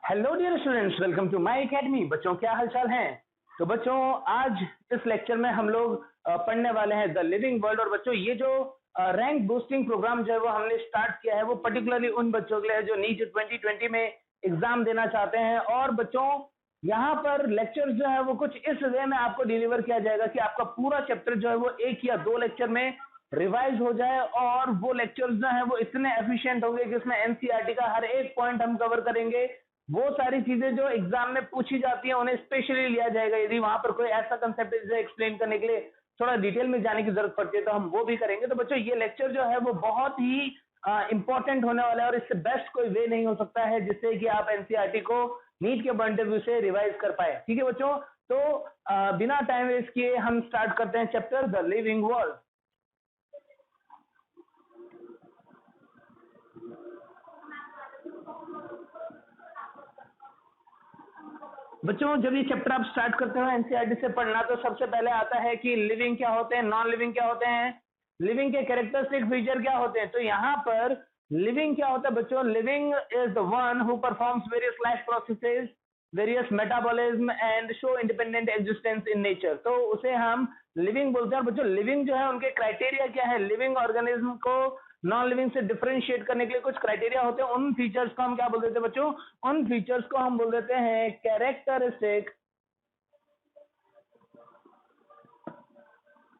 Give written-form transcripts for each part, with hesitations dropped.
Hello dear students, welcome to my academy. बच्चों क्या हालचाल हैं? तो बच्चों आज इस लेक्चर में हम लोग पढ़ने वाले हैं द लिविंग वर्ल्ड। और बच्चों ये जो रैंक बूस्टिंग प्रोग्राम जो है वो हमने स्टार्ट किया है वो पर्टिकुलरली उन बच्चों के लिए है जो नीट 2020 में एग्जाम देना चाहते हैं। और बच्चों यहाँ पर लेक्चर जो है वो कुछ इस वे में आपको डिलीवर किया जाएगा कि आपका पूरा चैप्टर जो है वो एक या दो लेक्चर में रिवाइज हो जाए। और वो लेक्चर्स जो है वो इतने एफिशिएंट होंगे कि उसमें एनसीईआरटी का हर एक पॉइंट हम कवर करेंगे। वो सारी चीजें जो एग्जाम में पूछी जाती है उन्हें स्पेशली लिया जाएगा। यदि वहां पर कोई ऐसा कंसेप्ट है जिसे एक्सप्लेन करने के लिए थोड़ा डिटेल में जाने की जरूरत पड़ती है तो हम वो भी करेंगे। तो बच्चों ये लेक्चर जो है वो बहुत ही इंपॉर्टेंट होने वाला है और इससे बेस्ट कोई वे नहीं हो सकता है जिससे कि आप एनसीईआरटी को नीट के पॉइंट ऑफ व्यू से रिवाइज कर पाए। ठीक है बच्चों, तो बिना टाइम वेस्ट किए हम स्टार्ट करते हैं चैप्टर द लिविंग वर्ल्ड। बच्चों जब ये चैप्टर आप स्टार्ट करते हो एनसीईआरटी से पढ़ना तो सबसे पहले आता है कि लिविंग क्या होते हैं, नॉन लिविंग क्या होते हैं, लिविंग के कैरेक्टरिस्टिक फीचर क्या होते हैं। तो यहाँ पर लिविंग क्या होता है बच्चों? Living is the one who performs various life processes, various metabolism and show independent existence in nature. तो उसे हम लिविंग बोलते हैं। और बच्चों लिविंग जो है उनके क्राइटेरिया क्या है? लिविंग ऑर्गेनिज्म को नॉन लिविंग से डिफरेंशिएट करने के लिए कुछ क्राइटेरिया होते हैं। उन फीचर्स को हम क्या बोल देते हैं बच्चों? उन फीचर्स को हम बोल देते हैं characteristic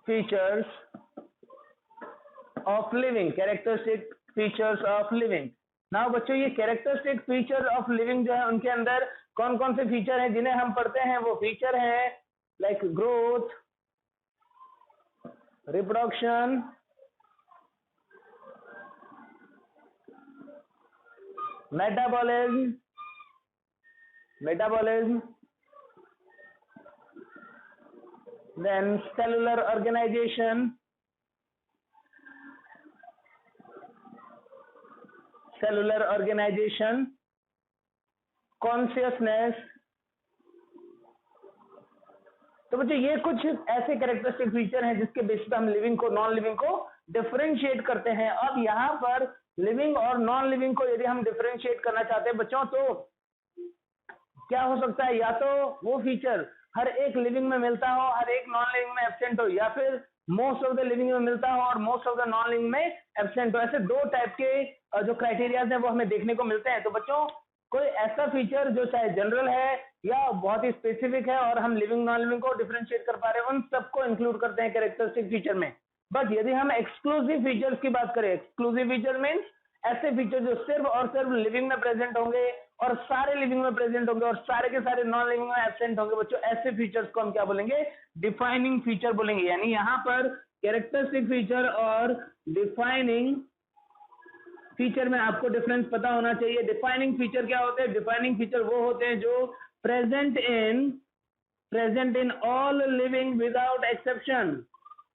features of living. Characteristic features of living. Now बच्चों ये कैरेक्टरिस्टिक फीचर ऑफ लिविंग जो है उनके अंदर कौन कौन से फीचर हैं जिन्हें हम पढ़ते हैं? वो फीचर है like growth, reproduction, metabolism, then cellular organization, consciousness। तो बच्चों ये कुछ ऐसे कैरेक्टरिस्टिक फीचर हैं जिसके बेसिस पे हम लिविंग को नॉन लिविंग को डिफरेंशिएट करते हैं। अब यहाँ पर लिविंग और नॉन लिविंग को यदि हम डिफरेंशिएट करना चाहते हैं बच्चों तो क्या हो सकता है? या तो वो फीचर हर एक लिविंग में मिलता हो, हर एक नॉन लिविंग में एब्सेंट हो, या फिर मोस्ट ऑफ द लिविंग में मिलता हो और most of the non living में एब्सेंट हो। ऐसे दो टाइप के जो क्राइटेरियाज हैं वो हमें देखने को मिलते हैं। तो बच्चों कोई ऐसा फीचर जो चाहे जनरल है या बहुत ही स्पेसिफिक है और हम लिविंग नॉन लिविंग को डिफरेंशिएट कर पा रहे हैं, उन सबको इंक्लूड करते हैं कैरेक्टरिस्टिक फीचर में। बट यदि हम एक्सक्लूसिव फीचर्स की बात करें, एक्सक्लूसिव फीचर मीन्स ऐसे फीचर जो सिर्फ और सिर्फ लिविंग में प्रेजेंट होंगे और सारे लिविंग में प्रेजेंट होंगे और सारे के सारे नॉन लिविंग में एब्सेंट होंगे बच्चों, ऐसे फीचर्स को हम क्या बोलेंगे? डिफाइनिंग फीचर बोलेंगे। यानी यहाँ पर कैरेक्टरिस्टिक फीचर और डिफाइनिंग फीचर में आपको डिफरेंस पता होना चाहिए। डिफाइनिंग फीचर क्या होते हैं? डिफाइनिंग फीचर वो होते हैं जो present in all living without exception,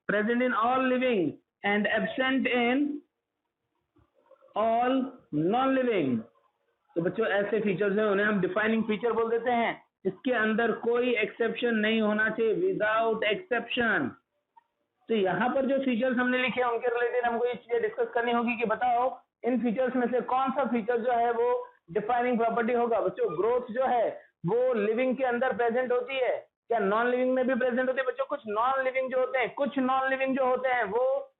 present in all living and absent in all non living. तो बच्चों ऐसे फीचर्स हैं उन्हें हम डिफाइनिंग फीचर बोल देते हैं। इसके अंदर कोई एक्सेप्शन नहीं होना चाहिए, विदाउट एक्सेप्शन। तो यहाँ पर जो फीचर्स हमने लिखे हैं उनके रिलेटेड हमको ये चीजें डिस्कस करनी होगी कि बताओ इन फीचर्स में से कौन सा फीचर जो है वो डिफाइनिंग प्रॉपर्टी होगा। बच्चों ग्रोथ जो है वो लिविंग के अंदर प्रेजेंट होती है, क्या नॉन लिविंग में भी प्रेजेंट होती है? बच्चों कुछ नॉन लिविंग जो होते हैं, कुछ नॉन लिविंग जो होते हैं वो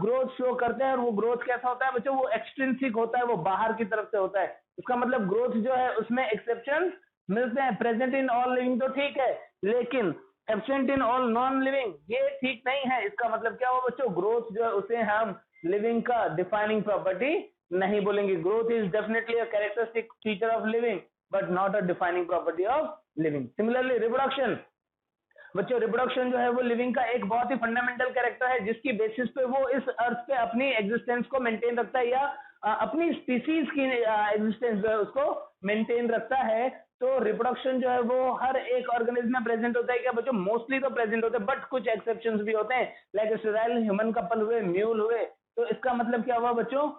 ग्रोथ शो करते हैं। और वो ग्रोथ कैसा होता है बच्चों? वो एक्सट्रिंसिक होता है, वो बाहर की तरफ से होता है। इसका मतलब ग्रोथ जो है उसमें एक्सेप्शन मिलते हैं। प्रेजेंट इन ऑल लिविंग तो ठीक है, लेकिन absent in all non living ये ठीक नहीं है। इसका मतलब क्या हुआ बच्चों? ग्रोथ जो है उसे हम लिविंग का डिफाइनिंग प्रॉपर्टी नहीं बोलेंगे। Growth is definitely a characteristic feature of living but not a defining property of living. Similarly reproduction, बच्चों रिप्रोडक्शन जो है वो लिविंग का एक बहुत ही फंडामेंटल कैरेक्टर है जिसकी बेसिस पे वो इस अर्थ पे अपनी एग्जिस्टेंस को मेंटेन रखता है या अपनी स्पीसीज की एग्जिस्टेंस जो है उसको मेंटेन रखता है। तो रिप्रोडक्शन जो है वो हर एक ऑर्गेनिज्म में प्रेजेंट होता है। क्या बच्चों? मोस्टली तो प्रेजेंट होते हैं बट कुछ एक्सेप्शंस भी होते हैं, लाइक स्टेराइल ह्यूमन कपल हुए, म्यूल हुए। तो इसका मतलब क्या हुआ बच्चों?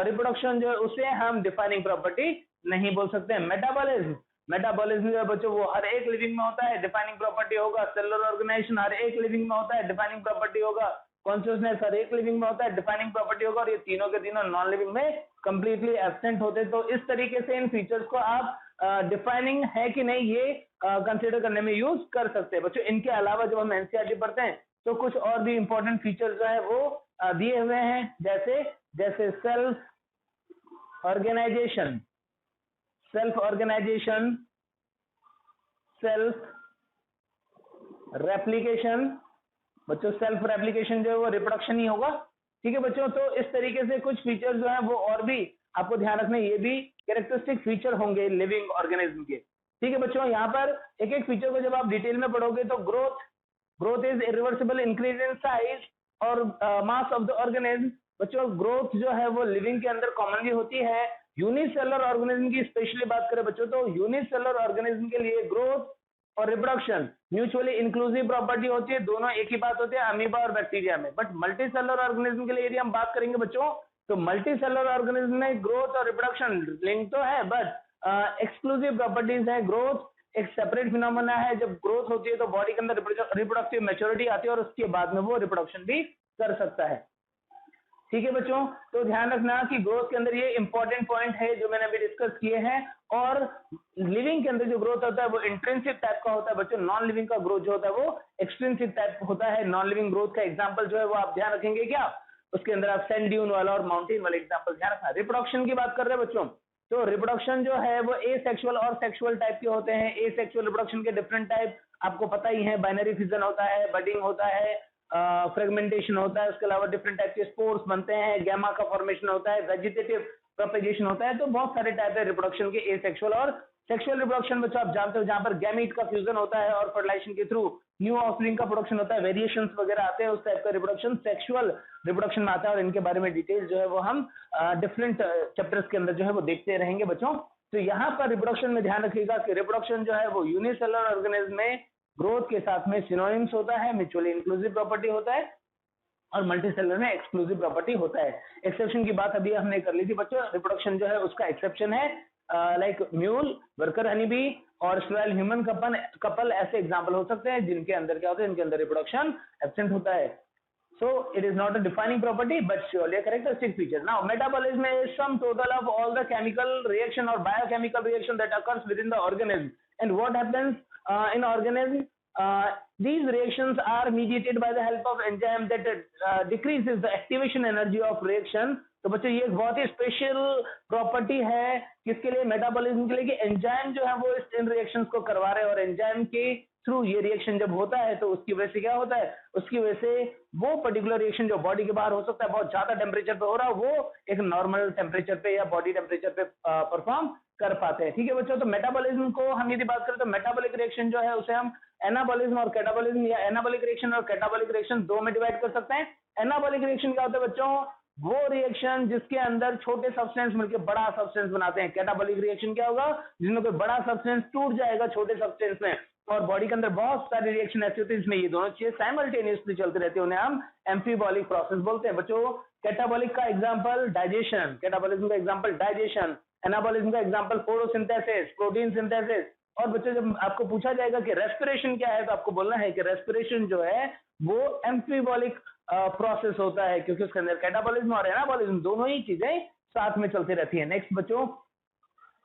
रिप्रोडक्शन जो है उसे हम डिफाइनिंग प्रॉपर्टी नहीं बोल सकते हैं। मेटाबॉलिज्म जो है बच्चों वो हर एक लिविंग में होता है, डिफाइनिंग प्रॉपर्टी होगा। सेलुलर ऑर्गेनाइजेशन हर एक लिविंग में होता है, डिफाइनिंग प्रॉपर्टी होगा। कॉन्शियसनेस हर एक लिविंग में होता है, डिफाइनिंग प्रॉपर्टी होगा। और ये तीनों के तीनों नॉन लिविंग में कंप्लीटली एब्सेंट होते हैं। तो इस तरीके से इन फीचर्स को आप डिफाइनिंग है कि नहीं, ये कंसिडर करने में यूज कर सकते हैं बच्चों। इनके अलावा जब हम एनसीईआरटी पढ़ते हैं तो कुछ और भी इंपॉर्टेंट फीचर्स जो है वो दिए हुए हैं, जैसे जैसे self organization, self organization, self replication. बच्चों सेल्फ रेप्लिकेशन जो है वो रिप्रोडक्शन ही होगा, ठीक है बच्चों। तो इस तरीके से कुछ फीचर जो है वो और भी आपको ध्यान रखना, ये भी कैरेक्टरिस्टिक फीचर होंगे लिविंग ऑर्गेनिज्म के, ठीक है बच्चों। यहाँ पर एक एक फीचर को जब आप डिटेल में पढ़ोगे तो growth, growth is irreversible increase in size और मास ऑफ द ऑर्गेनिज्म। बच्चों ग्रोथ जो है वो लिविंग के अंदर कॉमनली होती है। यूनिसेलुलर ऑर्गेनिज्म की स्पेशली बात करें बच्चों तो यूनिसेलुलर ऑर्गेनिज्म के लिए ग्रोथ और रिप्रोडक्शन म्यूचुअली इंक्लूसिव प्रॉपर्टी होती है, दोनों एक ही बात होती है अमीबा और बैक्टीरिया में। बट मल्टीसेलुलर ऑर्गेनिज्म के लिए यदि हम बात करेंगे बच्चों तो मल्टीसेलुलर ऑर्गेनिज्म में ग्रोथ और रिप्रोडक्शन लिंक तो है, बट एक्सक्लूसिव प्रॉपर्टीज है। ग्रोथ एक सेपरेट फिनोमेना है, जब ग्रोथ होती है तो बॉडी के अंदर रिप्रोडक्टिव मैच्योरिटी आती है और उसके बाद में वो रिप्रोडक्शन भी कर सकता है, ठीक है बच्चों। तो ध्यान रखना कि ग्रोथ के अंदर ये इंपॉर्टेंट पॉइंट है जो मैंने अभी डिस्कस किए हैं। और लिविंग के अंदर जो ग्रोथ होता है वो इंट्रिंसिक टाइप का होता है बच्चों, नॉन लिविंग का ग्रोथ जो होता है वो एक्सट्रिंसिक टाइप होता है। नॉन लिविंग ग्रोथ का एग्जांपल जो है वो आप ध्यान रखेंगे क्या, उसके अंदर आप सैंड ड्यून वाला और माउंटेन वाला एग्जांपल ध्यान रखना। रिप्रोडक्शन की बात कर रहे हैं बच्चों, तो रिप्रोडक्शन जो है वो ए सेक्सुअल और सेक्सुअल टाइप के होते हैं। ए सेक्सुअल रिप्रोडक्शन के डिफरेंट टाइप आपको पता ही है, बाइनरी फिजन होता है, बडिंग होता है, फ्रेगमेंटेशन होता है, उसके अलावा डिफरेंट टाइप के स्पोर्स बनते हैं, गैमा का फॉर्मेशन होता है, वेजिटेटिव प्रोपेगेशन होता है। तो बहुत सारे टाइप है रिप्रोडक्शन के, ए सेक्सुअल और सेक्सुअल रिप्रोडक्शन बच्चों आप जानते हो जहां पर गैमीट का फ्यूजन होता है और फर्टिलाइजेशन के थ्रू न्यू ऑफस्प्रिंग का प्रोडक्शन होता है, वेरिएशंस वगैरह आते हैं, उस टाइप का रिप्रोडक्शन सेक्सुअल रिप्रोडक्शन में आता है। और इनके बारे में डिटेल जो है वो हम डिफरेंट चैप्टर्स के अंदर जो है वो देखते रहेंगे बच्चों। तो यहाँ पर रिप्रोडक्शन में ध्यान रखिएगा कि रिप्रोडक्शन जो है वो यूनिसेलुलर ऑर्गेनिज्म में ग्रोथ के साथ में सिनोनिम्स होता है, म्यूचुअली इंक्लूसिव प्रॉपर्टी होता है और मल्टीसेलुलर में एक्सक्लूसिव प्रॉपर्टी होता है। एक्सेप्शन की बात अभी हमने कर ली थी बच्चों, रिप्रोडक्शन जो है उसका एक्सेप्शन है like mule, worker honey bee और स्वेल ह्यूमन कपल ऐसे एग्जांपल हो सकते हैं जिनके अंदर क्या होता है, इनके अंदर रिप्रोडक्शन एब्सेंट होता है। So it is not a defining property, but surely a characteristic feature. Now, metabolism is sum total of all the chemical reaction or biochemical reaction that occurs within the organism. And what happens in organism? These reactions are mediated by the help of enzyme that decreases the activation energy of reaction. तो बच्चों ये एक बहुत ही special property है किसके लिए, metabolism के लिए, कि एंजाइम जो है वो इन रिएक्शंस को करवा रहे हैं और एंजाइम के थ्रू ये रिएक्शन जब होता है तो उसकी वजह से क्या होता है, उसकी वजह से वो पर्टिकुलर रिएक्शन जो बॉडी के बाहर हो सकता है बहुत ज्यादा टेम्परेचर पे हो रहा है, वो एक नॉर्मल टेम्परेचर पे या बॉडी टेम्परेचर पे परफॉर्म कर पाते हैं, ठीक है बच्चों। तो मेटाबॉलिज्म को हम यदि बात करें तो मेटाबॉलिक रिएक्शन जो है उसे हम एनाबॉलिज्म और कैटाबॉलिज्म या एनाबॉलिक रिएक्शन और कैटाबॉलिक रिएक्शन दो में डिवाइड कर सकते हैं। एनाबॉलिक रिएक्शन क्या होता है बच्चों, वो रिएक्शन जिसके अंदर छोटे सब्सटेंस मिलकर बड़ा सब्सटेंस बनाते हैं। कैटाबॉलिक रिएक्शन क्या होगा, जिसमें कोई बड़ा सब्सटेंस टूट जाएगा छोटे सब्सटेंस में, और बॉडी के अंदर बहुत सारी रिएक्शन ऐसी होती है जिसमें ये दोनों चीजें साइमल्टेनियसली चलती रहती है, उन्हें हम एम्फीबॉलिक प्रोसेस बोलते हैं बच्चों। कैटाबॉलिक का एग्जांपल डाइजेशन, कैटाबॉलिज्म का एग्जांपल डाइजेशन, एनाबॉलिज्म का एग्जांपल फोटोसिंथेसिस, प्रोटीन सिंथेसिस। और बच्चों जब आपको पूछा जाएगा कि रेस्पिरेशन क्या है तो आपको बोलना है कि रेस्पिरेशन जो है वो एम्फीबॉलिक प्रोसेस होता है, क्योंकि उसके अंदर कैटाबॉलिज्म और एनाबॉलिज्म दोनों ही चीजें साथ में चलती रहती है। नेक्स्ट बच्चों,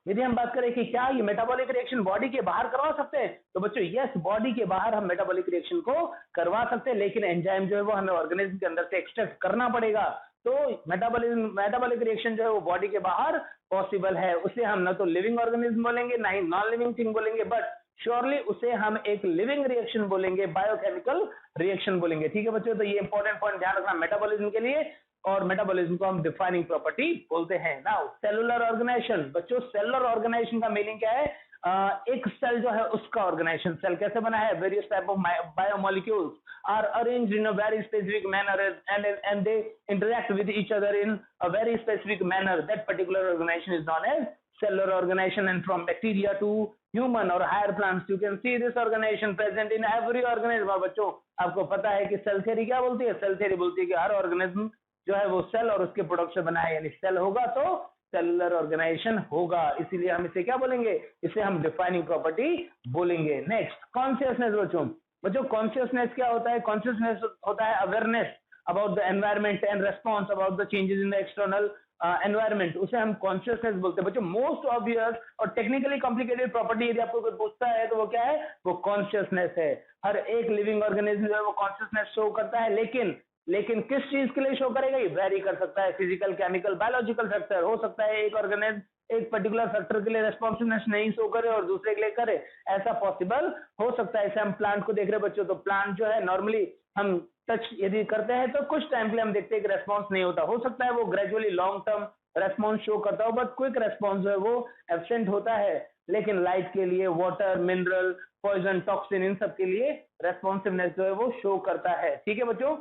यदि हम बात करें कि क्या ये मेटाबॉलिक रिएक्शन बॉडी के बाहर करवा सकते हैं, तो बच्चों यस, बॉडी के बाहर हम मेटाबॉलिक रिएक्शन को करवा सकते हैं, लेकिन एंजाइम जो है वो हमें ऑर्गेनिज्म के अंदर से एक्सट्रैक्ट करना पड़ेगा। तो मेटाबॉलिक रिएक्शन जो है वो बॉडी के बाहर पॉसिबल है, उसे हम न तो लिविंग ऑर्गेनिज्म बोलेंगे ना ही नॉन लिविंग थिंग बोलेंगे, बट श्योरली उसे हम एक लिविंग रिएक्शन बोलेंगे, बायोकेमिकल रिएक्शन बोलेंगे, ठीक है बच्चों। तो ये इंपॉर्टेंट पॉइंट ध्यान रखना मेटाबॉलिज्म के लिए, और मेटाबॉलिज्म को हम डिफाइनिंग प्रॉपर्टी बोलते हैं। नाउ सेलुलर ऑर्गेनाइजेशन, बच्चों सेलुलर ऑर्गेनाइजेशन का मीनिंग क्या है, एक सेल जो है उसका ऑर्गेनाइजेशन। सेल कैसे बना है, various type of biomolecules are arranged in a very specific manner and they interact with each other in a very specific manner, that particular organization is known as cellular organization। And from bacteria to human or higher plants you can see this organization present in every organism। बच्चों आपको पता है कि cell theory क्या बोलती है, cell theory बोलती है कि हर ऑर्गेनिज्म जो है वो सेल और उसके प्रोडक्ट से बना है, यानी सेल होगा तो सेलुलर ऑर्गेनाइजेशन होगा, इसीलिए हम इसे क्या बोलेंगे, इसे हम डिफाइनिंग प्रॉपर्टी बोलेंगे। नेक्स्ट कॉन्शियसनेस बच्चों कॉन्शियसनेस क्या होता है, कॉन्शियसनेस होता है awareness about the environment and response about the changes in the external environment, उसे हम कॉन्शियसनेस बोलते हैं बच्चों। मोस्ट ऑब्वियस और टेक्निकली कॉम्प्लिकेटेड प्रॉपर्टी यदि आपको कोई पूछता है तो वो क्या है, वो कॉन्शियसनेस है। हर एक लिविंग ऑर्गेनिज्म जो है वो कॉन्शियसनेस शो करता है, लेकिन किस चीज के लिए शो करेगा, ये वेरी कर सकता है। फिजिकल, केमिकल, बायोलॉजिकल फैक्टर हो सकता है एक ऑर्गेनिज्म एक पर्टिकुलर फैक्टर के लिए रेस्पॉन्सिवनेस नहीं शो करे और दूसरे के लिए करे, ऐसा पॉसिबल हो सकता है। ऐसे हम प्लांट को देख रहे बच्चों, तो प्लांट जो है नॉर्मली हम टच यदि करते हैं तो कुछ टाइम के लिए हम देखते हैं कि रेस्पॉन्स नहीं होता, हो सकता है वो gradually long term response show करता हो, बट क्विक रेस्पॉन्स जो है वो एब्सेंट होता है। लेकिन लाइट के लिए, वाटर, मिनरल, पॉइजन, टॉक्सिन, इन सब के लिए रेस्पॉन्सिवनेस जो है वो शो करता है। ठीक है बच्चों,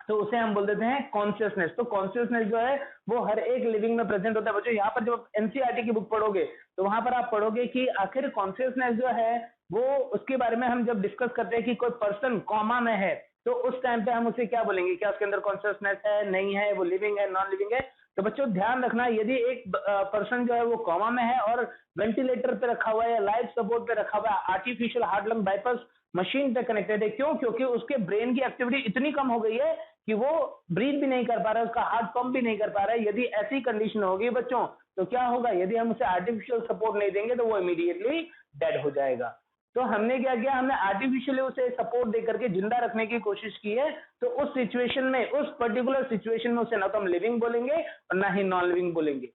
तो उसे हम बोल देते हैं कॉन्शियसनेस। तो कॉन्शियसनेस जो है वो हर एक लिविंग में प्रेजेंट होता है बच्चों। यहाँ पर जब एनसीईआरटी की बुक पढ़ोगे तो वहां पर आप पढ़ोगे कि आखिर कॉन्शियसनेस जो है वो, उसके बारे में हम जब डिस्कस करते हैं कि कोई पर्सन कॉमा में है तो उस टाइम पे हम उसे क्या बोलेंगे, क्या उसके अंदर कॉन्शियसनेस है, नहीं है, वो लिविंग है, नॉन लिविंग है। तो बच्चों ध्यान रखना, यदि एक पर्सन जो है वो कॉमा में है और वेंटिलेटर पे रखा हुआ है या लाइफ सपोर्ट पे रखा हुआ है, artificial heart lung bypass machine पे कनेक्टेड है, क्यों, क्योंकि उसके ब्रेन की एक्टिविटी इतनी कम हो गई है कि वो ब्रीथ भी नहीं कर पा रहा है, उसका हार्ट पंप भी नहीं कर पा रहा है। यदि ऐसी कंडीशन होगी बच्चों तो क्या होगा, यदि हम उसे आर्टिफिशियल सपोर्ट नहीं देंगे तो वो इमीडिएटली डेड हो जाएगा। तो हमने क्या किया, हमने आर्टिफिशियली उसे सपोर्ट दे करके जिंदा रखने की कोशिश की है। तो उस सिचुएशन में, उस पर्टिकुलर सिचुएशन में उसे ना तो हम लिविंग बोलेंगे और ना ही नॉन लिविंग बोलेंगे।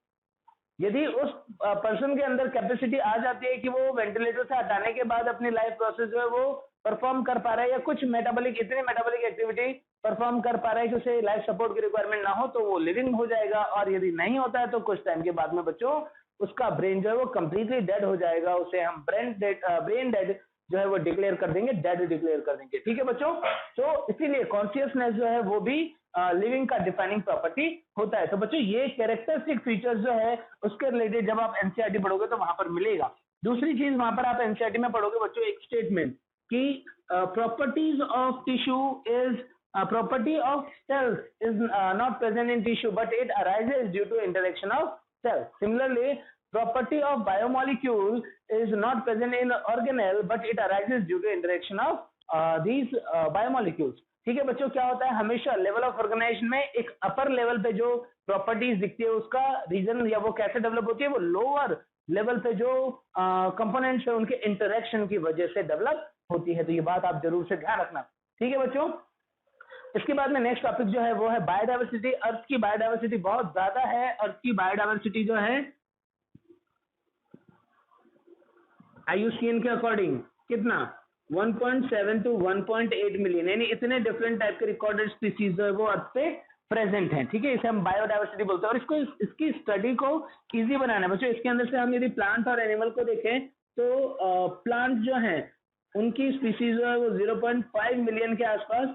यदि उस पर्सन के अंदर कैपेसिटी आ जाती है कि वो वेंटिलेटर से हटाने के बाद अपनी लाइफ प्रोसेस जो है वो परफॉर्म कर पा रहा है, या कुछ मेटाबॉलिक, इतनी मेटाबॉलिक एक्टिविटी परफॉर्म कर पा रहा है कि उसे लाइफ सपोर्ट की रिक्वायरमेंट ना हो, तो वो लिविंग हो जाएगा। और यदि नहीं होता है तो कुछ टाइम के बाद में बच्चों उसका ब्रेन जो है वो कंप्लीटली डेड हो जाएगा, उसे हम ब्रेन डेड जो है वो डिक्लेयर कर देंगे, डेड डिक्लेयर कर देंगे। ठीक है बच्चों, तो इसीलिए कॉन्शियसनेस जो है वो भी लिविंग का डिफाइनिंग प्रॉपर्टी होता है। तो बच्चों ये कैरेक्टरिस्टिक फीचर्स जो है उसके रिलेटेड जब आप एनसीईआरटी पढ़ोगे तो वहां पर मिलेगा। दूसरी चीज वहां पर आप एनसीईआरटी में पढ़ोगे बच्चों एक स्टेटमेंट कि properties of tissue is property of cells is not present in tissue but it arises due to interaction of cells. Similarly, property of biomolecule is not present in organelle but it arises due to interaction of these biomolecules. ठीक है बच्चों, क्या होता है, हमेशा level of organisation में एक upper level पे जो प्रॉपर्टीज दिखती है उसका रीजन या वो कैसे डेवलप होती है, वो लोअर लेवल पे जो कंपोनेंट्स है उनके इंटरेक्शन की वजह से डेवलप होती है। तो ये बात आप जरूर से ध्यान रखना। ठीक है बच्चों, इसके बाद में नेक्स्ट टॉपिक जो है वो है बायोडायवर्सिटी। अर्थ की बायोडायवर्सिटी बहुत ज्यादा है। अर्थ की बायोडायवर्सिटी जो है IUCN के अकॉर्डिंग कितना 1.7 to 1.8 मिलियन, यानी इतने डिफरेंट टाइप के रिकॉर्डेड स्पीसीज जो है वो अर्थ पे प्रेजेंट हैं। ठीक है, इसे हम बायोडायवर्सिटी बोलते हैं। और इसको इसकी स्टडी को इजी बनाना है बच्चों। इसके अंदर से हम यदि प्लांट और एनिमल को देखें तो प्लांट जो है उनकी स्पीसीज जो है वो 0.5 मिलियन के आसपास,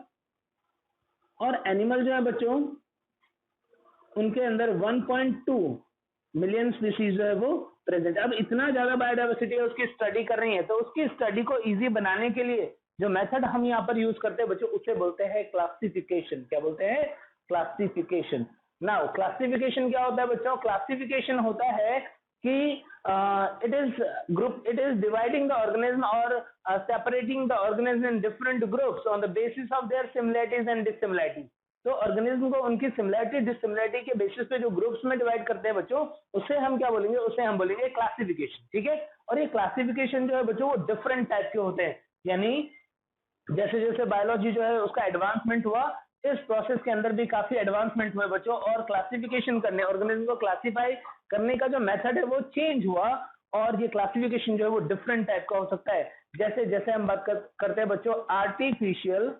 और एनिमल जो है बच्चों उनके अंदर 1.2 मिलियन स्पीसीज जो है वो प्रेजेंट है। अब इतना ज्यादा बायोडायवर्सिटी है, उसकी स्टडी कर रही है, तो उसकी स्टडी को इजी बनाने के लिए जो मेथड हम यहाँ पर यूज करते हैं बच्चों उसे बोलते हैं क्लासिफिकेशन। क्या बोलते हैं, क्लासिफिकेशन। नाउ क्लासिफिकेशन क्या होता है बच्चों, क्लासिफिकेशन होता है कि it is dividing the organism or separating the organism in different groups on the basis of their similarities and dissimilarities. तो ऑर्गेनिज्म को उनकी सिमिलैरिटी डिसिमिलैरिटी के बेसिस पे जो ग्रुप्स में डिवाइड करते हैं बच्चों, उसे हम क्या बोलेंगे, उसे हम बोलेंगे क्लासिफिकेशन। ठीक है, और ये क्लासिफिकेशन जो है बच्चों वो डिफरेंट टाइप के होते हैं। यानी जैसे जैसे बायोलॉजी जो है उसका एडवांसमेंट हुआ, इस प्रोसेस के अंदर भी काफी एडवांसमेंट हुए बच्चों, और क्लासिफिकेशन करने, ऑर्गेनिज्म को क्लासिफाई करने का जो मेथड है वो चेंज हुआ, और ये क्लासिफिकेशन जो है वो डिफरेंट टाइप का हो सकता है। जैसे जैसे हम बात करते हैं बच्चों आर्टिफिशियल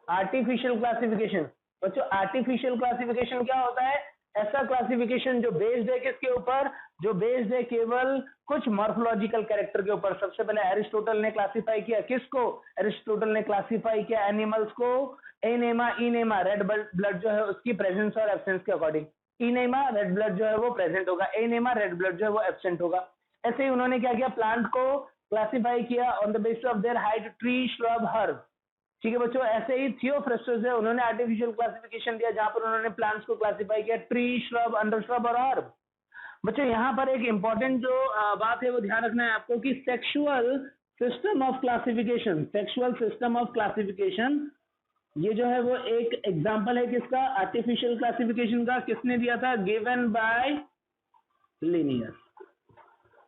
क्लासिफिकेशन। बच्चों आर्टिफिशियल क्लासिफिकेशन क्या होता है, ऐसा क्लासिफिकेशन जो बेस्ड है किसके ऊपर, जो बेस्ड है केवल कुछ मॉर्फोलॉजिकल कैरेक्टर के ऊपर। सबसे पहले एरिस्टोटल ने क्लासिफाई किया, किसको, एरिस्टोटल ने क्लासिफाई किया एनिमल्स को एनेमा इनेमा, रेड ब्लड जो है उसकी प्रेजेंस और एब्सेंस के अकॉर्डिंग। इनेमा रेड ब्लड जो है वो प्रेजेंट होगा, एनेमा रेड ब्लड जो है वो एब्सेंट होगा। ऐसे ही उन्होंने क्या किया, प्लांट को क्लासिफाई किया on the basis of their height, tree, shrub, herb. ठीक है बच्चों, ऐसे ही थियोफ्रेस्टस है, उन्होंने आर्टिफिशियल क्लासिफिकेशन दिया जहां पर उन्होंने प्लांट्स को क्लासिफाई किया ट्री, श्रब, अंडरश्रब और हर्ब। बच्चों यहाँ पर एक इंपॉर्टेंट जो बात है वो ध्यान रखना है आपको कि सेक्सुअल सिस्टम ऑफ क्लासिफिकेशन ये जो है वो एक एग्जांपल है किसका, आर्टिफिशियल क्लासिफिकेशन का। किसने दिया था, गिवन बाय लिनियस।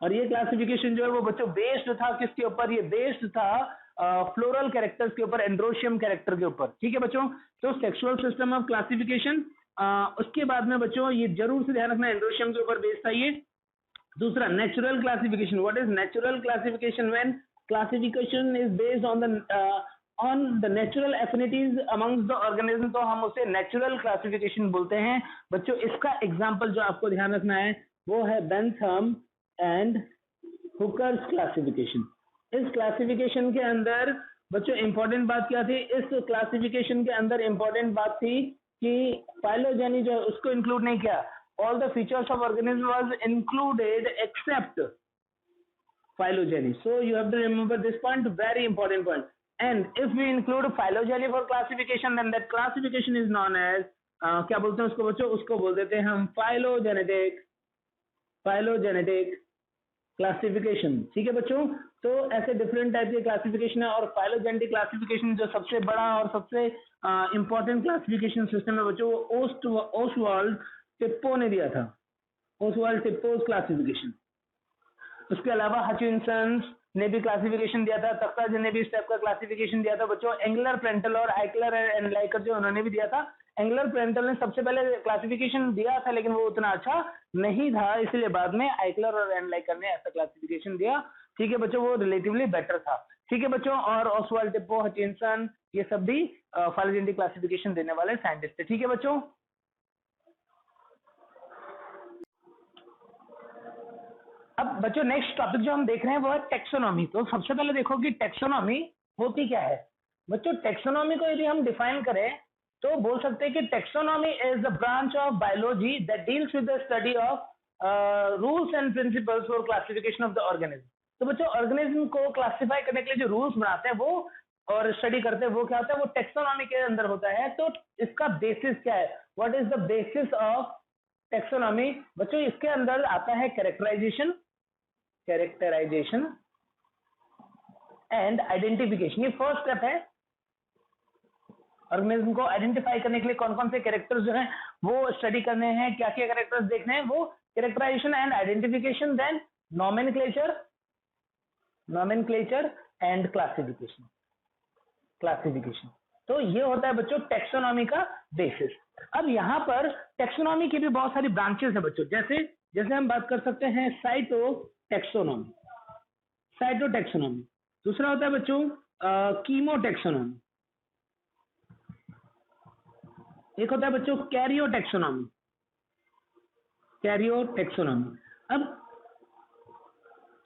और ये क्लासिफिकेशन जो है वो बच्चों बेस्ड था किसके ऊपर, ये बेस्ड था फ्लोरल कैरेक्टर्स के ऊपर, एंड्रोशियम कैरेक्टर के ऊपर। ठीक है बच्चों, तो सेक्सुअल सिस्टम ऑफ क्लासिफिकेशन। उसके बाद में बच्चों ये जरूर से ध्यान रखना, एंड्रोशियम के ऊपर बेस्ड था ये। दूसरा natural classification. What is natural classification? When classification is based on the natural affinities amongst the organism, तो हम उसे नेचुरल क्लासिफिकेशन बोलते हैं बच्चों। इसका एग्जांपल जो आपको ध्यान रखना है वो है बेंथम एंड हुकर्स क्लासिफिकेशन। इस क्लासिफिकेशन के अंदर बच्चों इंपॉर्टेंट बात क्या थी, इस क्लासिफिकेशन के अंदर इंपॉर्टेंट बात थी कि फाइलोजेनी जो है उसको इंक्लूड नहीं किया। All the features of organism was included except phylogeny. So you have to remember this point, very important point. And if we include phylogeny for classification, then that classification is known as क्या बोलते हैं उसको बच्चों, उसको बोल देते हैं हम phylogenetic क्लासिफिकेशन। ठीक है बच्चों, तो ऐसे डिफरेंट टाइप के क्लासिफिकेशन है। और फाइलोजेनेटिक क्लासिफिकेशन जो सबसे बड़ा और सबसे इंपॉर्टेंट क्लासिफिकेशन सिस्टम है बच्चों, वो ओसवाल्ड टिप्पो ने दिया था, ओसवाल्ड टिप्पोज क्लासिफिकेशन। उसके अलावा हचिनसन ने भी क्लासिफिकेशन दिया था, तख्ताजी ने भी इस टाइप का क्लासिफिकेशन दिया था बच्चों। एंगलर, प्रेंटल और आइकलर एंड लाइकर जो उन्होंने भी दिया था। एंगलर प्रेंटल ने सबसे पहले क्लासिफिकेशन दिया था लेकिन वो उतना अच्छा नहीं था, इसलिए बाद में आइकलर और एंड लाइकर ने ऐसा क्लासिफिकेशन दिया। ठीक है बच्चों, वो रिलेटिवली बेटर था। ठीक है बच्चों, और ओसवाल्ड टिप्पो, हचिनसन, ये सब भी फाइलोजेनेटिक क्लासिफिकेशन देने वाले साइंटिस्ट थे। ठीक है बच्चों, अब बच्चों नेक्स्ट टॉपिक जो हम देख रहे हैं वो है टेक्सोनॉमी। तो सबसे पहले देखो कि टेक्सोनॉमी होती क्या है बच्चों। टेक्सोनॉमी को यदि हम डिफाइन करें तो बोल सकते हैं कि taxonomy is the branch of biology that deals with the study of rules and principles for classification of the organism. तो बच्चों ऑर्गेनिज्म को क्लासिफाई करने के लिए जो रूल्स बनाते हैं वो और स्टडी करते हैं वो क्या होता है, वो टेक्सोनॉमी के अंदर होता है। तो इसका बेसिस क्या है, what is the basis of taxonomy बच्चों? इसके अंदर आता है कैरेक्टराइजेशन एंड आइडेंटिफिकेशन। ये फर्स्ट स्टेप है। ऑर्गेनिज्म को आइडेंटिफाई करने के लिए कौन कौन से कैरेक्टर्स जो हैं वो स्टडी करने हैं, क्या क्या कैरेक्टर्स देखने हैं, वो characterization and identification, then nomenclature and classification. तो ये होता है बच्चों टेक्सोनॉमी का बेसिस। अब यहाँ पर टेक्सोनॉमी की भी बहुत सारी ब्रांचेस है बच्चों, जैसे हम बात कर सकते हैं साइटोटेक्सोनॉमी। दूसरा होता है बच्चों कीमोटेक्सोनॉमी। एक होता है बच्चों कैरियोटेक्सोनॉमी। अब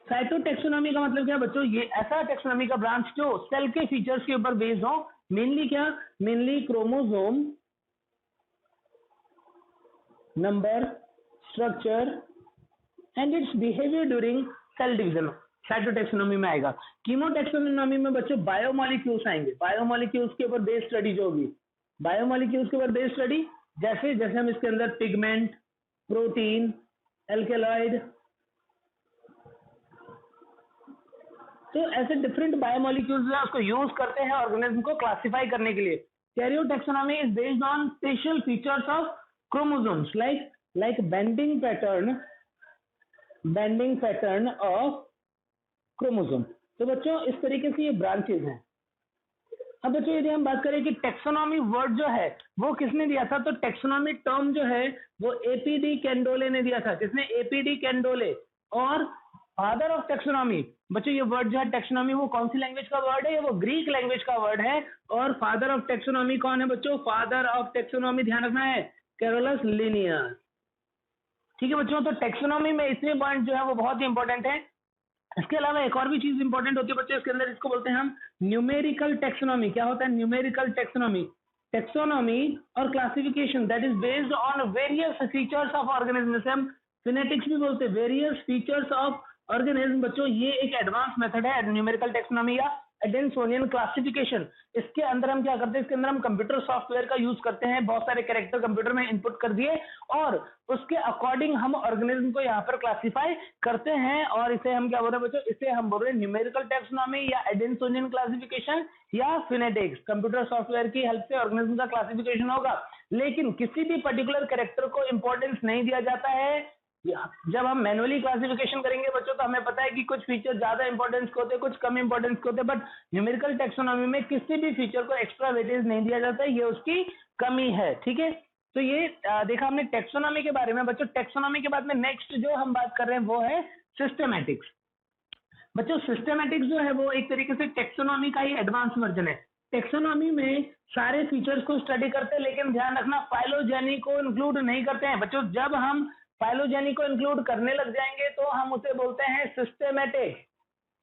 साइटोटेक्सोनॉमी का मतलब क्या है बच्चों? ये ऐसा टेक्सोनॉमी का ब्रांच जो सेल के फीचर्स के ऊपर बेस्ड हो, mainly chromosome number, structure and its behaviour during cell division, cytotaxonomy में आएगा। कीमोटेक्सोनॉमी में बच्चों बायोमॉलिक्यूल्स आएंगे, बायोमॉलिक्यूल्स के ऊपर बेस्ड स्टडी जो होगी, बायोमॉलिक्यूल्स के ऊपर बेस्ड स्टडी, जैसे हम इसके अंदर पिगमेंट, प्रोटीन, एल्केलॉइड, तो ऐसे डिफरेंट बायोमॉलिक्यूल्स है उसको यूज करते हैं ऑर्गेनिज्म को क्लासिफाई करने के लिए। Karyotaxonomy is based on special features of chromosomes like banding pattern of chromosome. तो बच्चों इस तरीके से ये ब्रांचेस हैं। अब बच्चों यदि हम बात करें कि टेक्सोनॉमी वर्ड जो है वो किसने दिया था, तो टेक्सोनॉमी टर्म जो है वो एपीडी कैंडोले ने दिया था। किसने? एपीडी कैंडोले। और फादर ऑफ टेक्सोनॉमी बच्चों, ये वर्ड जो है टेक्सोनॉमी वो कौन सी लैंग्वेज का वर्ड है? वो ग्रीक लैंग्वेज का वर्ड है। और फादर ऑफ टेक्सोनॉमी कौन है बच्चों? फादर ऑफ टेक्सोनॉमी ध्यान रखना है कैरोलस लिनियस। ठीक है बच्चों, तो टेक्सोनॉमी में इतने पॉइंट जो है वो बहुत ही इंपॉर्टेंट है। इसके अलावा एक और भी चीज इंपॉर्टेंट होती है बच्चों इसके अंदर, इसको बोलते हैं हम न्यूमेरिकल टेक्सोनॉमी। क्या होता है न्यूमेरिकल टेक्सोनॉमी? टेक्सोनॉमी और classification that is based on various features of organism, जैसे हम फिनेटिक्स भी बोलते हैं, वेरियस फीचर्स ऑफ ऑर्गेनिज्म। बच्चों ये एक एडवांस मेथड है न्यूमेरिकल टेक्सोनॉमी का। एडेंसोनियन क्लासिफिकेशन। इसके अंदर हम क्या करते हैं, इसके अंदर हम कंप्यूटर सॉफ्टवेयर का यूज करते हैं, बहुत सारे कैरेक्टर कंप्यूटर में इनपुट कर दिए और उसके अकॉर्डिंग हम ऑर्गेनिज्म को यहाँ पर क्लासिफाई करते हैं और इसे हम क्या बोल रहे हैं बच्चों, इसे हम बोल रहे हैं न्यूमेरिकल टैक्सोनॉमी या एडेंसोनियन क्लासिफिकेशन या फिनेटिक्स। कंप्यूटर सॉफ्टवेयर की हेल्प से ऑर्गेनिज्म का क्लासिफिकेशन होगा, लेकिन किसी भी पर्टिकुलर कैरेक्टर को इंपॉर्टेंस नहीं दिया जाता है। जब हम मैनुअली क्लासिफिकेशन करेंगे बच्चों तो हमें पता है कि कुछ फीचर ज्यादा इंपॉर्टेंस के होते हैं, कुछ कम इंपॉर्टेंस के होते हैं, बट न्यूमेरिकल टैक्सोनॉमी में किसी भी फीचर को एक्स्ट्रा वेटेज नहीं दिया जाता है, ये उसकी कमी है। ठीक है, तो ये देखा हमने टैक्सोनॉमी के बारे में। बच्चों टैक्सोनॉमी के बाद में नेक्स्ट जो हम बात कर रहे हैं वो है सिस्टमैटिक्स। बच्चों सिस्टमैटिक्स जो है वो एक तरीके से टैक्सोनॉमी का ही एडवांस वर्जन है। टैक्सोनॉमी में सारे फीचर्स को स्टडी करते हैं, लेकिन ध्यान रखना फाइलोजेनी को इंक्लूड नहीं करते हैं। बच्चों जब हम फाइलोजेनी को इंक्लूड करने लग जाएंगे तो हम उसे बोलते हैं सिस्टमैटिक।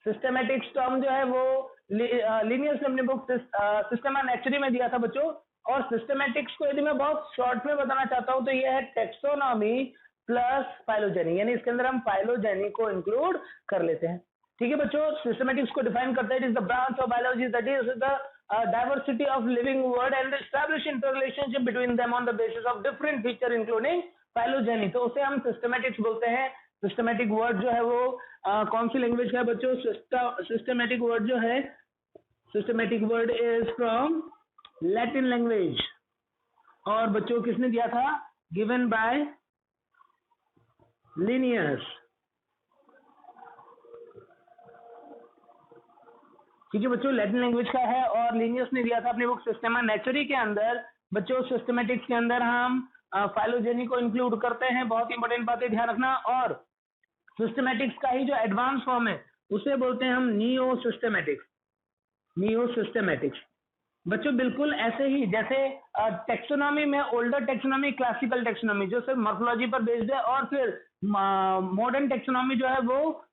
सिस्टमैटिक्स टर्म जो है वो लीनियस ने अपनी बुक सिस्टमा नेचुरी में दिया था बच्चों। और सिस्टमैटिक्स को यदि मैं बहुत शॉर्ट में बताना चाहता हूं तो यह है टैक्सोनॉमी प्लस फाइलोजेनी, यानी इसके अंदर हम फाइलोजेनी को इंक्लूड कर लेते हैं। ठीक है बच्चों, सिस्टमैटिक्स को डिफाइन करता है, it is the branch of biology that is the diversity of living world and establish interrelationship between them on the basis of different feature including phylogeny। तो उसे हम सिस्टमैटिक्स बोलते हैं। सिस्टमैटिक वर्ड जो है वो कौन सी लैंग्वेज का है बच्चों? सिस्टमैटिक वर्ड जो है, systematic word is from Latin language. और बच्चों किसने दिया था? Given by Linnaeus. ठीक है बच्चों, लैटिन लैंग्वेज का है और लिनियस ने दिया था अपनी बुक सिस्टेमा नेचुरी के अंदर। बच्चों सिस्टमैटिक्स के अंदर हम फाइलोजेनी को इंक्लूड करते हैं, बहुत इंपॉर्टेंट बातें ध्यान रखना। और सिस्टमैटिक्स का ही जो एडवांस फॉर्म है उसे बोलते हैं हम नियो सिस्टमैटिक्स। नियो सिस्टमैटिक्स बच्चों बिल्कुल ऐसे ही जैसे टेक्सोनॉमी में ओल्डर टेक्सोनॉमी, क्लासिकल टेक्सोनॉमी जो सिर्फ मॉर्फोलॉजी पर बेस्ड है, और फिर मॉडर्न टेक्सोनॉमी जो है वो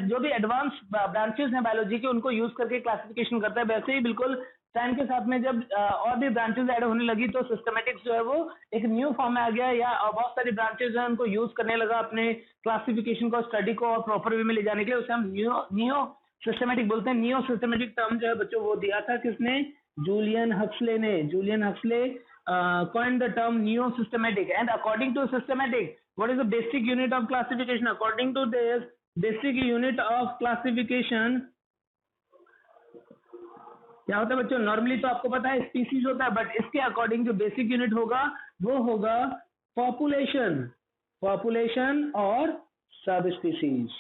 जो भी एडवांस ब्रांचेस हैं बायोलॉजी के उनको यूज करके क्लासिफिकेशन करता है। वैसे ही बिल्कुल टाइम के साथ में जब और भी ब्रांचेस ऐड होने लगी तो सिस्टमैटिक्स जो है वो एक न्यू फॉर्म में आ गया, या बहुत सारी ब्रांचेस हैं उनको यूज करने लगा अपने क्लासिफिकेशन को, स्टडी को और प्रॉपर वे में ले जाने के लिए। उसे हम नियो सिस्टमैटिक बोलते हैं। नियो सिस्टमैटिक टर्म जो है बच्चों वो दिया था किसने? जूलियन हक्सले ने। Julian Huxley coined the term neo systematic, and according to systematic what is the basic unit of classification? According to this basic unit of classification क्या होता है बच्चों? नॉर्मली तो आपको पता है स्पीसीज होता है, बट इसके अकॉर्डिंग जो बेसिक यूनिट होगा वो होगा पॉपुलेशन। पॉपुलेशन और सब स्पीसीज।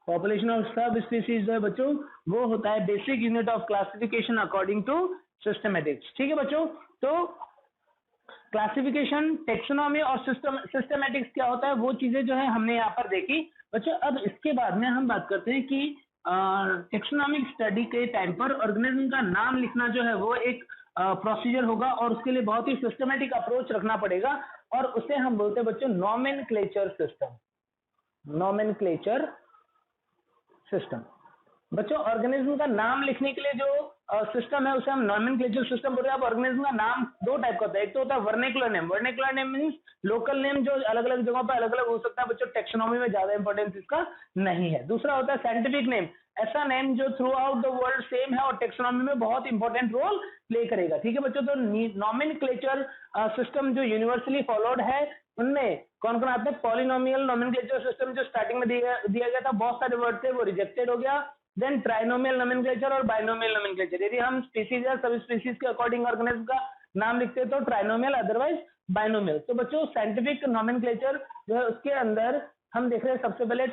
पॉपुलेशन और सब स्पीसीज जो है बच्चों वो होता है basic unit of classification according to systematics. ठीक है बच्चों, तो क्लासिफिकेशन, टेक्सोनॉमी और सिस्टमैटिक्स क्या होता है वो चीजें जो है हमने यहाँ पर देखी बच्चों। अब इसके बाद में हम बात करते हैं कि टेक्सोनॉमिक स्टडी के टाइम पर ऑर्गेनिज्म का नाम लिखना जो है वो एक प्रोसीजर होगा, और उसके लिए बहुत ही सिस्टमैटिक अप्रोच रखना पड़ेगा, और उसे हम बोलते हैं बच्चों नोमेनक्लेचर सिस्टम। नोमेनक्लेचर सिस्टम बच्चों, ऑर्गेनिज्म का नाम लिखने के लिए जो सिस्टम है उसे हम नोमेनक्लेचर सिस्टम बोल रहे हैं। अब ऑर्गेनिज्म का नाम दो टाइप का होता है, एक तो होता है vernacular name. Vernacular name means local name जो अलग अलग जगहों पर अलग अलग हो सकता है बच्चों, टेक्सोनॉमी में ज्यादा इंपॉर्टेंस इसका नहीं है। दूसरा होता है साइंटिफिक नेम, ऐसा नेम जो through out the world same है और टेक्सोनॉमी में बहुत इंपॉर्टेंट रोल प्ले करेगा। ठीक है बच्चों, तो नोमेनक्लेचर सिस्टम जो यूनिवर्सली फॉलोड है उनमें कौन कौन आता है? पॉलिनोमियल नोमेनक्लेचर सिस्टम जो स्टार्टिंग में दिया गया था, बहुत सारे वर्ड थे वो रिजेक्टेड हो गया। देन ट्राइनोमियल नोमेनक्लेचर और बाइनोमियल नोमेनक्लेचर। यदि हम स्पीसीज या सब स्पीसीज के अकॉर्डिंग ऑर्गेनिज्म का नाम लिखते हैं तो ट्राइनोमियल, अदरवाइज बाइनोमियल। तो बच्चों साइंटिफिक नोमेनक्लेचर जो है उसके अंदर हम देख रहे हैं सबसे पहले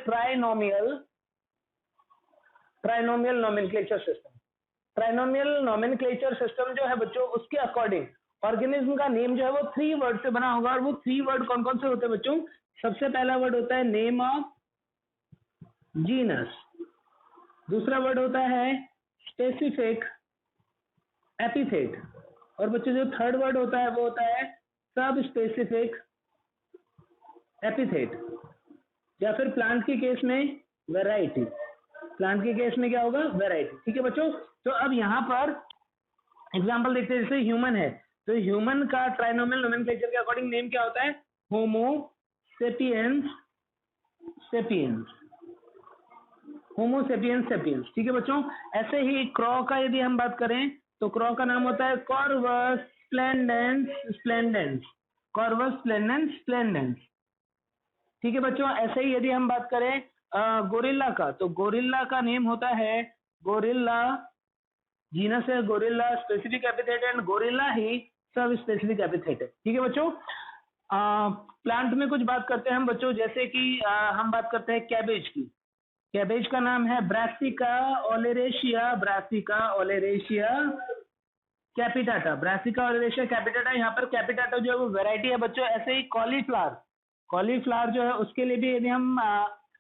trinomial nomenclature system. Trinomial nomenclature system जो है बच्चों उसके अकॉर्डिंग ऑर्गेनिज्म का नेम जो है वो 3 वर्ड से बना होगा, और वो 3 वर्ड कौन कौन से होते हैं बच्चों? सबसे पहला वर्ड होता है नेम ऑफ जीनस, दूसरा वर्ड होता है स्पेसिफिक एपिथेट, और बच्चों जो थर्ड वर्ड होता है वो होता है सब स्पेसिफिक एपिथेट, या फिर प्लांट के केस में वैरायटी। प्लांट के केस में क्या होगा? वैरायटी। ठीक है बच्चों, तो अब यहाँ पर एग्जांपल देखते हैं। जैसे ह्यूमन है तो ह्यूमन का ट्राइनोमियल नोमेनक्लेचर के अकॉर्डिंग नेम क्या होता है? होमो सेपियंस सेपियंस। Homo sapiens sapiens. ठीक है बच्चों, ऐसे ही क्रॉ का यदि हम बात करें तो क्रॉ का नाम होता है Corvus splendens splendens, Corvus splendens splendens. ठीक है बच्चों, ऐसे ही यदि हम बात करें गोरिल्ला का, तो गोरिल्ला का नेम होता है गोरिल्ला, जीनस है gorilla, specific epithet and gorilla ही सब स्पेसिफिक एपिथेट है। ठीक है बच्चों, प्लांट में कुछ बात करते हैं हम बच्चों, जैसे कि हम बात करते हैं कैबेज की। कैबेज का नाम है brassica ओलेरेशिया, brassica ओलेरेशिया capitata, brassica ओलेरेशिया capitata. यहाँ पर कैपिटाटा जो है वो वैरायटी है बच्चों। ऐसे ही कॉलीफ्लावर, कॉलीफ्लावर जो है उसके लिए भी यदि हम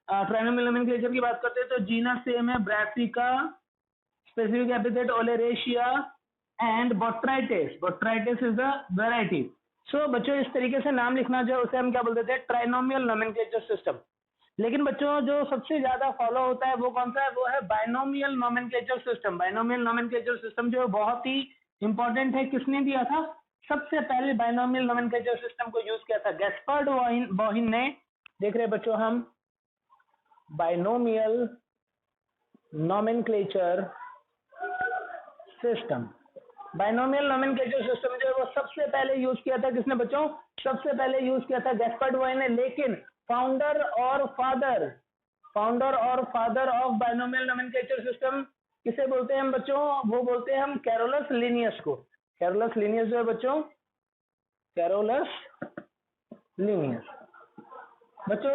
ट्राइनोमियल नोमेनक्लेचर की बात करते हैं तो जीनस सेम है Brassica, specific epithet oleracea and botrytis, botrytis is the variety. So बच्चों इस तरीके से नाम लिखना जो है उसे हम क्या बोल देते हैं, ट्राइनोमियल नोमेनक्लेचर सिस्टम। लेकिन बच्चों जो सबसे ज्यादा फॉलो होता है वो कौन सा है, वो है binomial nomenclature system. Binomial nomenclature system जो है बहुत ही इंपॉर्टेंट है। किसने दिया था, सबसे पहले बाइनोमियल नोमेनक्लेचर सिस्टम को यूज किया था गैस्पर्ड बोहिन ने। देख रहे बच्चों हम binomial nomenclature system, binomial nomenclature system जो है वो सबसे पहले यूज किया था किसने बच्चों, सबसे पहले यूज किया था गैस्पर्ड बोहिन ने। लेकिन फाउंडर और father of binomial nomenclature system किसे बोलते हैं हम बच्चों, वो बोलते हैं हम कैरोलस लिनियस को। कैरोलस लिनियस जो है बच्चों, कैरोलस लिनियस बच्चों,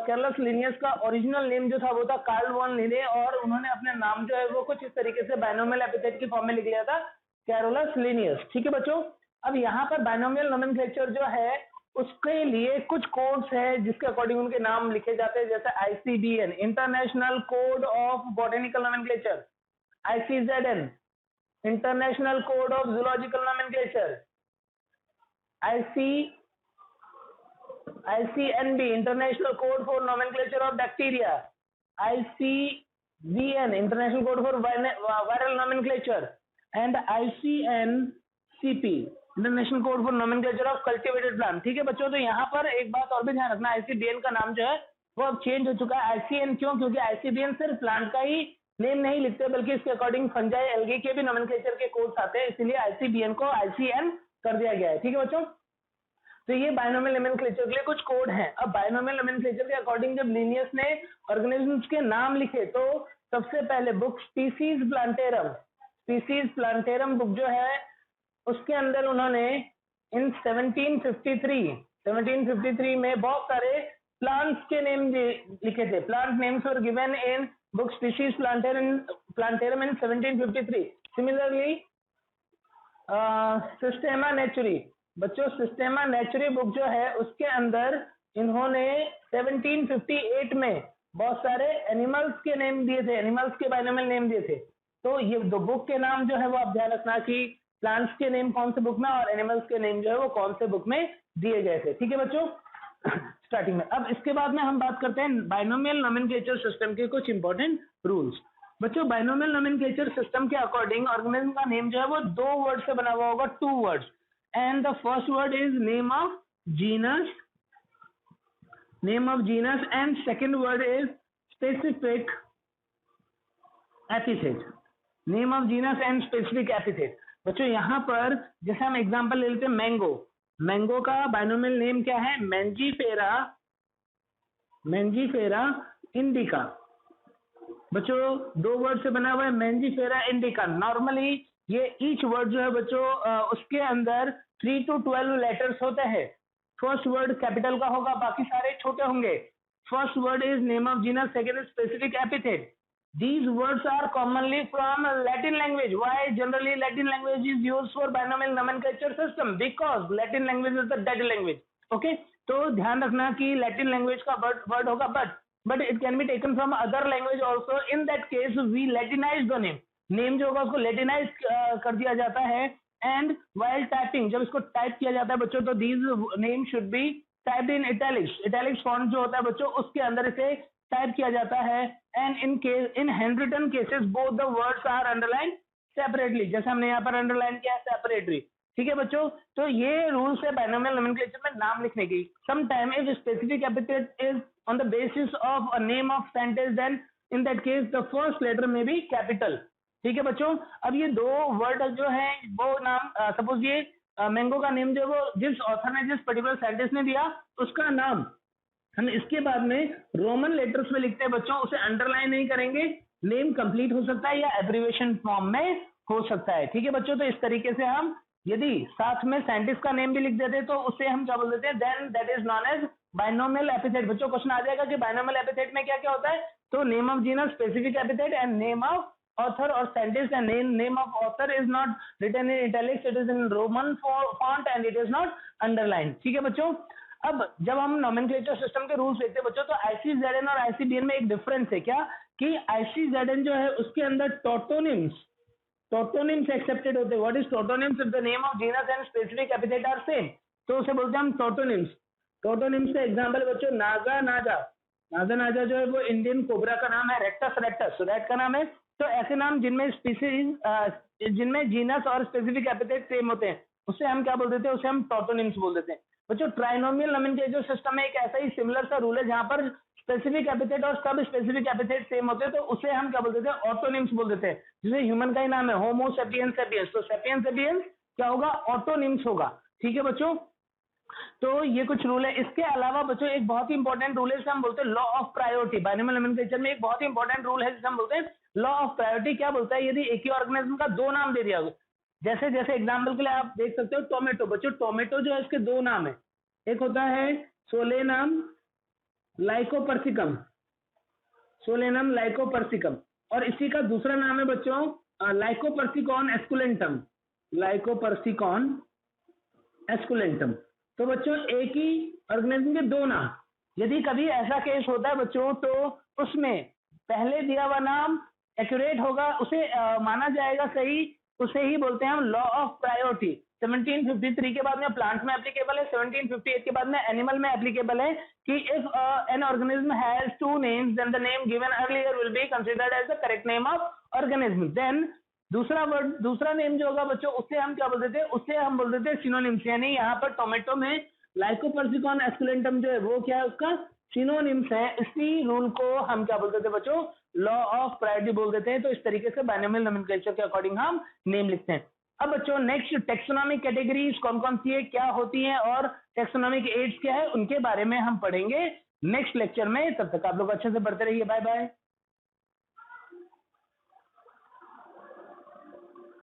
कैरोलस लिनियस का ओरिजिनल नेम जो था वो था कार्ल वॉन लिने, और उन्होंने अपने नाम जो है वो कुछ इस तरीके से बाइनोमियल एपिथेट की फॉर्म में लिख लिया था, कैरोलस लिनियस। ठीक है बच्चों, अब यहाँ पर बाइनोमियल नोमेनक्लेचर जो है उसके लिए कुछ कोड्स है जिसके अकॉर्डिंग उनके नाम लिखे जाते हैं, जैसे ICBN international code of botanical nomenclature, ICZN international code of zoological nomenclature, ICNB international code for nomenclature of bacteria, ICVN international code for viral nomenclature and ICNCP international code for nomenclature of cultivated plant. ठीक है बच्चों, तो यहाँ पर एक बात और भी ध्यान रखना, ICBN का नाम जो है वो अब चेंज हो चुका है ICN। क्यों, क्योंकि ICBN सिर्फ प्लांट का ही नेम नहीं लिखते बल्कि इसके अकॉर्डिंग फंजाई एल्गी के भी नोमेनक्लेचर के कोड्स आते हैं, इसलिए ICBN को ICN कर दिया गया है। ठीक है बच्चों, तो ये बाइनोमियल नोमेनक्लेचर के लिए कुछ कोड हैं। अब बाइनोमियल नोमेनक्लेचर के अकॉर्डिंग जब लिनियस ने ऑर्गेनिजम्स के नाम लिखे तो सबसे पहले बुक स्पीसीज प्लांटेरम बुक जो है उसके अंदर उन्होंने इन 1753 में बहुत सारे प्लांट्स के नेम लिखे थे। Plant names were given in book Species Plantarum in 1753। Similarly Systema Naturae, बच्चों सिस्टेमा नेचुरी बुक जो है उसके अंदर इन्होंने 1758 में बहुत सारे एनिमल्स के नेम दिए थे, एनिमल्स के बाइनोमियल नेम दिए थे। तो ये दो बुक के नाम जो है वो आप ध्यान रखना कि प्लांट्स के नेम कौन से बुक में और एनिमल्स के नेम जो है वो कौन से बुक में दिए गए थे। ठीक है बच्चों, स्टार्टिंग में। अब इसके बाद में हम बात करते हैं बाइनोमियल नोमेनक्लेचर सिस्टम के कुछ इंपॉर्टेंट रूल्स। बच्चों बाइनोमियल नोमेनक्लेचर सिस्टम के अकॉर्डिंग ऑर्गेनिज्म का नेम जो है वो 2 वर्ड से बना हुआ होगा, 2 words, and the first word is name of genus and second word is specific epithet, name of genus and specific epithet। बच्चों यहाँ पर जैसे हम एग्जांपल ले लेते हैं मैंगो का बाइनोमियल नेम क्या है, मैंजीफेरा इंडिका। बच्चों 2 वर्ड से बना हुआ है मैंजीफेरा इंडिका। नॉर्मली ये ईच वर्ड जो है बच्चों उसके अंदर 3 to 12 लेटर्स होते हैं। फर्स्ट वर्ड कैपिटल का होगा, बाकी सारे छोटे होंगे। First word is name of genus, second is specific epithet. These words are commonly from Latin language. Why generally Latin language is used for binomial nomenclature system? Because Latin language is the dead language. Okay? तो ध्यान रखना कि Latin language का word होगा but it can be taken from other language also. In that case we latinize the name. Name जो होगा उसको लेटिनाइज कर दिया जाता है। एंड वाइल टाइपिंग जब इसको टाइप किया जाता है बच्चों तो these name should be typed in italics font जो होता है बच्चों उसके अंदर इसे टाइप किया जाता है। And in handwritten cases both the words are underline separately, जैसे हमने यहाँ पर अंडरलाइन किया है सेपरेटली। ठीक है बच्चों, तो ये रूल्स है बाइनोमियल नोमेनक्लेचर में नाम लिखने की। Some time if specific epithet is on the basis of a name of sentence then in that case the first letter में बी कैपिटल। ठीक है बच्चों, अब ये दो वर्ड जो है वो नाम, सपोज ये मैंगो का नेम जो वो जिस ऑथर ने, जिस पर्टिकुलर साइंटिस्ट ने दिया उसका नाम हम इसके बाद में रोमन लेटर्स में लिखते हैं बच्चों, उसे अंडरलाइन नहीं करेंगे, नेम कंप्लीट हो सकता है या एब्रिविएशन फॉर्म में हो सकता है। ठीक है बच्चों, तो इस तरीके से हम यदि साथ में साइंटिस्ट का नेम भी लिख देते तो उसे हम क्या बोल देते हैं, then that is known as binomial epithet. बच्चों क्वेश्चन आ जाएगा कि बाइनोमियल एपिथेट में क्या क्या होता है, तो name of genus, specific epithet and name of author or scientist, and name of author is not written in italics, it is in Roman font and it is not underlined। ठीक है बच्चों, अब जब हम नोमेनक्लेचर सिस्टम के rules देखते हैं बच्चों, तो आईसीजेडएन और आईसीबीएन में एक डिफरेंस है क्या, कि आईसीजेडएन जो है उसके अंदर टोटोनिम्स एक्सेप्टेड होते हैं। What is tautonyms? If the name of genus and specific epithet are same, तो उसे बोलते हैं हम टोटोनिम्स। टोटोनिम्स का एग्जांपल बच्चों नागा नाजा जो है वो इंडियन कोबरा का नाम है, रेक्टस रैट का नाम है। तो ऐसे नाम जिनमें स्पीसीज, जिनमें जीनस और स्पेसिफिक एपिथेट सेम होते हैं, उसे हम क्या बोल देते हैं, उसे हम टोटोनिम्स बोल देते हैं। बच्चों ट्राइनोमियल नोमेनक्लेचर सिस्टम में एक ऐसा ही सिमिलर सा रूल है जहां पर स्पेसिफिक एपिथेट और सब स्पेसिफिक एपिथेट सेम होते हैं, तो उसे हम क्या बोल देते हैं, ऑटोनिम्स बोल देते हैं। जैसे ह्यूमन का ही नाम है होमो सेपियंस सेपियंस, तो सेपियंस सेपियंस क्या होगा, ऑटोनिम्स होगा। ठीक है बच्चों, तो ये कुछ रूल है। इसके अलावा बच्चों एक बहुत ही इंपॉर्टेंट रूल है जिसे हम बोलते हैं law of priority. Binomial nomenclature में एक बहुत ही इंपॉर्टेंट रूल है जिसे हम बोलते हैं लॉ ऑफ प्रायोरिटी। क्या बोलता है, यदि एक ही ऑर्गेनिज्म का दो नाम दे दिया हो, जैसे जैसे एग्जांपल के लिए आप देख सकते हो टोमेटो। बच्चों टोमेटो जो है इसके दो नाम है, एक होता है सोलेनम लाइकोपर्सिकम, और इसी का दूसरा नाम है बच्चों लाइकोपर्सिकॉन एस्कुलेंटम। तो बच्चों एक ही ऑर्गेनिज्म के दो नाम, यदि कभी ऐसा केस होता है बच्चों, तो उसमें पहले दिया हुआ नाम एक्यूरेट होगा, उसे माना जाएगा सही, उसे ही बोलते हैं हम लॉ ऑफ प्रायोरिटी। 1753 के बाद में प्लांट में एप्लीकेबल है, 1758 के बाद में एनिमल में एप्लीकेबल है कि if an organism has two names then the name given earlier will be considered as the correct name of organism. Then दूसरा नेम जो होगा बच्चों, उससे हम क्या बोल देते हैं, उससे हम बोल देते हैं सिनोनिम्स। यानी यहाँ पर टोमेटो में लाइकोपर्सिकॉन एस्कुलेंटम जो है वो क्या है, उसका सिनोनिम्स है। इसी रूल को हम क्या बोल देते हैं बच्चों, लॉ ऑफ प्रायोरिटी बोल देते हैं। तो इस तरीके से बाइनोमियल नोमेनक्लेचर के अकॉर्डिंग हम नेम लिखते हैं। अब बच्चों नेक्स्ट टेक्सोनॉमिक कैटेगरीज कौन कौन सी है, क्या होती है, और टेक्सोनॉमिक एड्स क्या है, उनके बारे में हम पढ़ेंगे नेक्स्ट लेक्चर में। तब तक आप लोग अच्छे से पढ़ते रहिए, बाय बाय।